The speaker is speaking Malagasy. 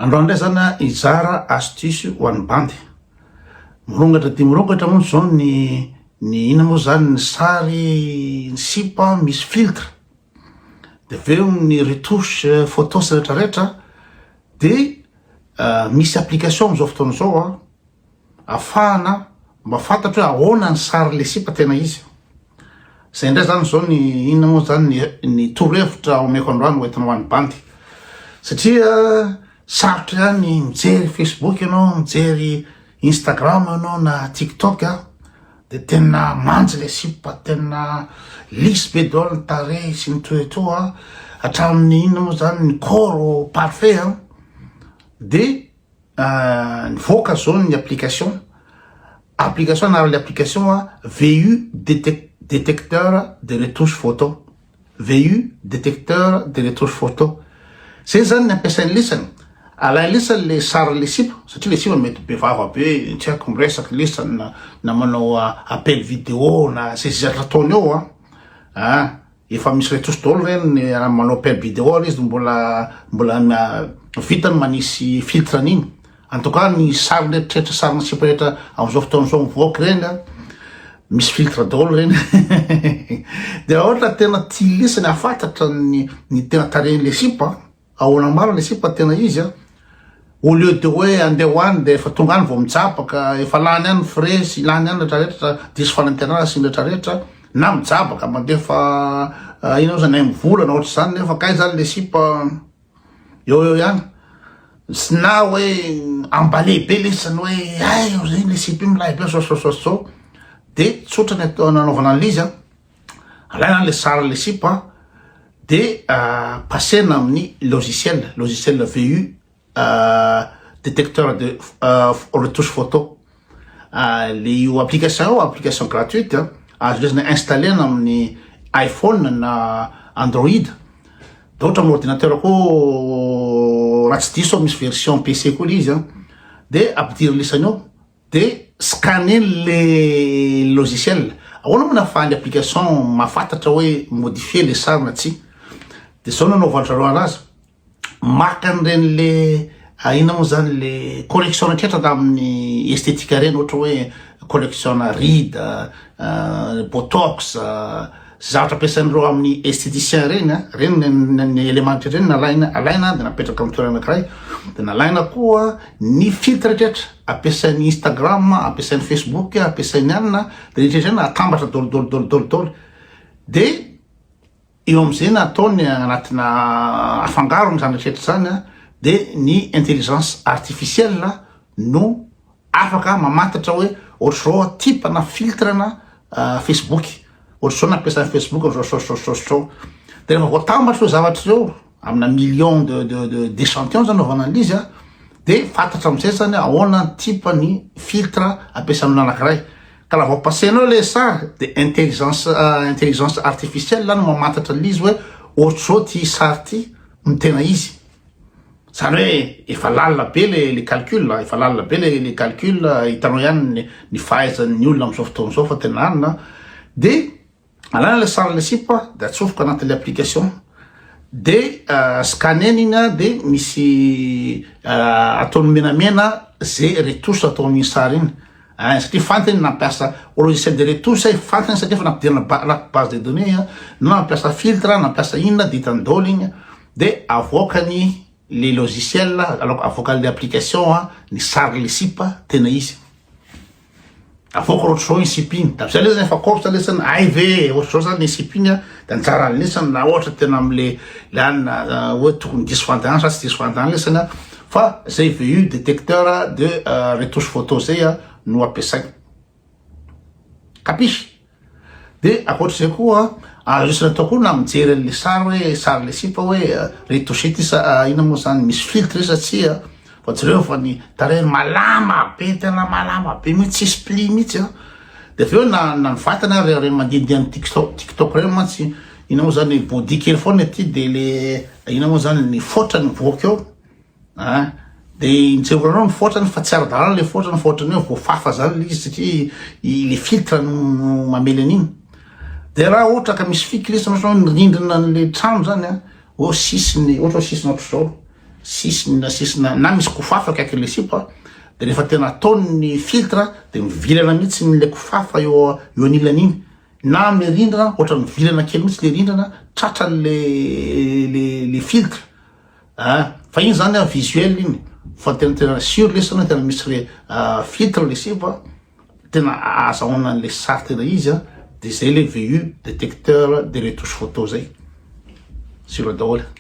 Androany ndray zany izara astuce ho an'ny bandy. Mirongatra dia mirongatra moa zao ny ina moa zany ny sary ny sipa misy filtre. De aveo ny retouche photo sy rehetrarehetra dia misy application am'izao fotoana zao ahafahana mba fantatry hoe ahoana ny sary le sipa tena izy. Zay indray zany zao ny ina moa zany ny torohevitra omeko androany ho entina ho an'ny bandy. Satria sarotra ihany mijery Facebook ianao, mijery Instagram ianao na TikTok de tena manjy le sipa, tena lisy be daholo ny tarehy sy ny toetoa hatramin'ny inona moa zany ny corps parfait de nivoaka zao ny application anarale application VU détecteur de retouche photo. VU détecteur de retouche photo. Zay zany ny ampiasain'ny lisany. Alay lisany le sary le sipa satria le sipa mety be vava be, tsy haiko miresaky lisany na manao appel vidéo na zay zatra ataony eo efa misy retouche daholo reny manao appel vidéo izy mbola vitany manisy filtre an'iny. En tout cas ny sary rehetrarehetra sarina sipa rehetra am'izao fotoana zao mivoaka reny misy filtre daholo reny. De ohatra tena tia lisany afantatra ny tena tarehin'le sipa, ahoana maro le sipa tena izy au lieu de hoe andeha hoany de efa tonga any vao mijabaka, efa lany any frais, lany any rehetrarehetra, diso fanantenana sy rehetrarehetra, na mijabaka mandefa ino zany mivolana ohatra zany nefa kay zany le sipa eo ihany. Sy na hoe ambale be lesany hoe zay le sipa io milay be so de tsotra ny nanaovana an'izy alaina le sary le sipa de passena amin'ny logiciel VU détecteur de retouche photo. Le application gratuite azo lesina installé amin'ny iPhone na Android. De ohatra amin'ny ordinateur koa raha tsy diso misy version PC koa izy de ampidiry lisany eo de scanner le logiciel. Ahoana moa nahafahan'ny application mahafantatra hoe modifier le sary na tsy. De zao nanaovan'zareo anazy maka an'ireny le ina moa zany le collection rehetrarehetra amin'ny estetika reny, ohatra hoe collection na ride, botox, zavatra ampiasain'ireo amin'ny esteticien reny ny élément reny alaina de napetraka amin'ny toerana anankiray. De nalaina koa ny filtre rehetrarehetra ampiasain'ny Instagram, ampiasain'ny Facebook, ampiasain'ny anina de rehetrarehetra atambatra daholo. De eo am'izay nataony anatina afangaro zany rehetrarehetra zany de ny intelligence artificielle no afaka mamantatra hoe ohatra zao tipana filtrena Facebook, ohatra zao nampiasan'ny Facebook zao. De rehefa voatambatra hoe zavatra zao amina million d'échantillons zany naovana an'izy de fantatra am'izay zany ahoana tipany filtre ampiasan'olo anankiray. Ka la vao passenao le sary de intelligence artificielle no mamantatra an'izy hoe ohatra zao ty sary ty ny tena izy. Zany hoe efa lalina be le calcul, efa lalina be le calcul, hitanao ihany ny fahaizan'ny olona am'izao fotoana zao fa tena anina. De alana le sary le sipa de atsofoka anatin'le application de scanner iny de misy ataony menamena zay retouche atao amin'iny sary iny. Satria fantany nampiasa logiciel de retouche fantany satria efa nampidirana base de données na nampiasa filtre, nampiasa inona de hitany daholo igny de avoakany le logiciel avoakany le application ny sary le sipa tena izy. Avoaka ohatra zao iny sipa iny da am'zay le zany efa korsa lesany ve ohatra zao zany le sipa iny da nitsara lesany na ohatra tena am'le anina hoe tokony diso fandana sa tsy diso fandana lesany fa zay VU détecteur de retouche photo zay no ampiasainy. Kapisy. De akoatrizay koa azo natao koa na mijery le sary hoe sary le sipa hoe retouché ty ina moa zany misy filtre satria fa jereo fa ny tarehy malama be, tena malama be mihitsy tsisy pli mihitsy de aveo na nivatana reny mandehandeha amin'ny TikTok reny mantsy ina moa zany body kely foana ty de le ina moa zany ny fotrany mivoaka eo de injevoranao ny fotrany fa tsy ara-dalàna le fotrany hoe voafafa zany izy satria le filtre no mamely an'iny. De raha ohatra ka misy fiky lesy ny rindrina n'le trano zany sisiny ohatra sisiny ohatra zao sisina na misy kofafa kaiky le sipa de rehefa tena ataony filtre de mivilana mihitsy le kofafa eo anilan'iny na me rindrina ohatra mivilana kely mihitsy le rindrina tratra le filtre fa iny zany visuel iny fa tena sur lesana tena misy le filtre le sipa tena azahoana le sary tena izy de zay le VU détecteur de retouche photo zay sur le daholo